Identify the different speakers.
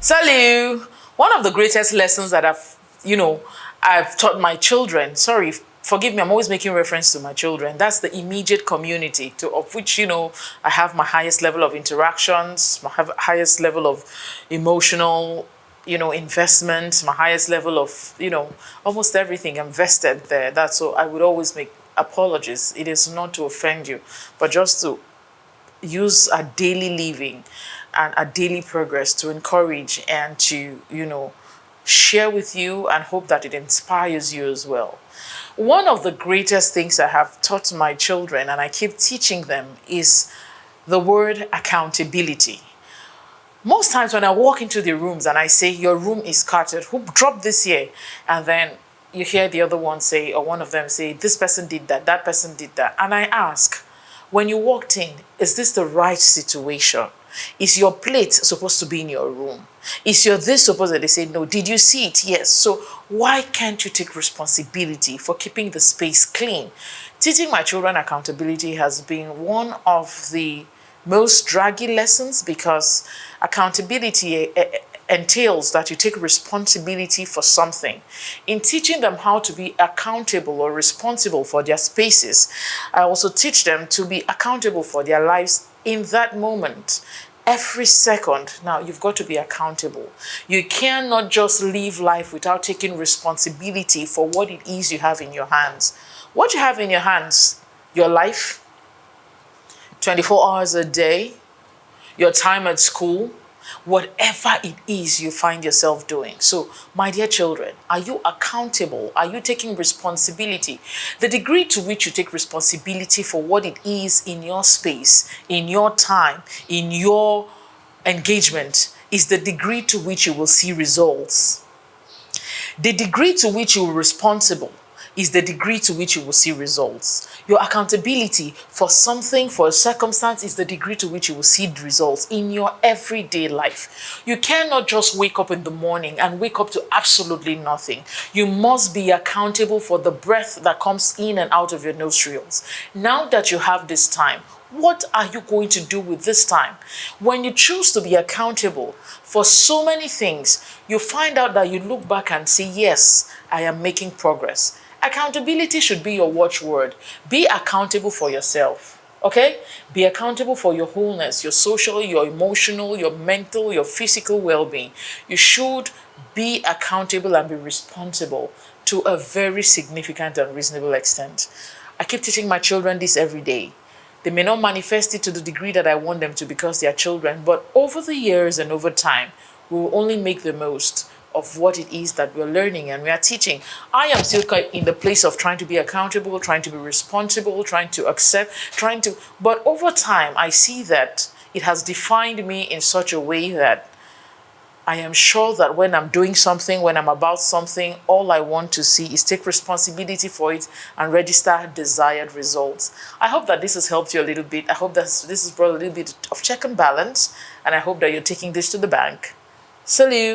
Speaker 1: Salut! One of the greatest lessons that I've taught my children, sorry, forgive me, I'm always making reference to my children. That's the immediate community of which, I have my highest level of interactions, my highest level of emotional, investment, my highest level of, almost everything invested there. That's so I would always make apologies. It is not to offend you, but just to use our daily living and our daily progress to encourage and to, share with you and hope that it inspires you as well. One of the greatest things I have taught my children and I keep teaching them is the word accountability. Most times when I walk into the rooms and I say, your room is cluttered, who dropped this here? And then you hear the other one say, or one of them say, this person did that, that person did that. And I ask, when you walked in, is this the right situation? Is your plate supposed to be in your room? Is your this supposed to? They say, no. Did you see it? Yes. So why can't you take responsibility for keeping the space clean? Teaching my children accountability has been one of the most draggy lessons because accountability entails that you take responsibility for something. In teaching them how to be accountable or responsible for their spaces, I also teach them to be accountable for their lives in that moment. Every second, now you've got to be accountable. You cannot just live life without taking responsibility for what it is you have in your hands. What you have in your hands, your life, 24 hours a day, your time at school, whatever it is you find yourself doing. So, my dear children, are you accountable? Are you taking responsibility? The degree to which you take responsibility for what it is in your space, in your time, in your engagement, is the degree to which you will see results. The degree to which you are responsible is the degree to which you will see results. Your accountability for something, for a circumstance, is the degree to which you will see the results in your everyday life. You cannot just wake up in the morning and wake up to absolutely nothing. You must be accountable for the breath that comes in and out of your nostrils. Now that you have this time, what are you going to do with this time? When you choose to be accountable for so many things, you find out that you look back and say, yes, I am making progress. Accountability should be your watchword. Be accountable for yourself, okay? Be accountable for your wholeness, your social, your emotional, your mental, your physical well-being. You should be accountable and be responsible to a very significant and reasonable extent. I keep teaching my children this every day. They may not manifest it to the degree that I want them to because they are children, but over the years and over time, we will only make the most of what it is that we're learning and we are teaching. I am still in the place of trying to be accountable, trying to be responsible, trying to accept, but over time, I see that it has defined me in such a way that I am sure that when I'm doing something, when I'm about something, all I want to see is take responsibility for it and register desired results. I hope that this has helped you a little bit. I hope that this has brought a little bit of check and balance, and I hope that you're taking this to the bank. Salut!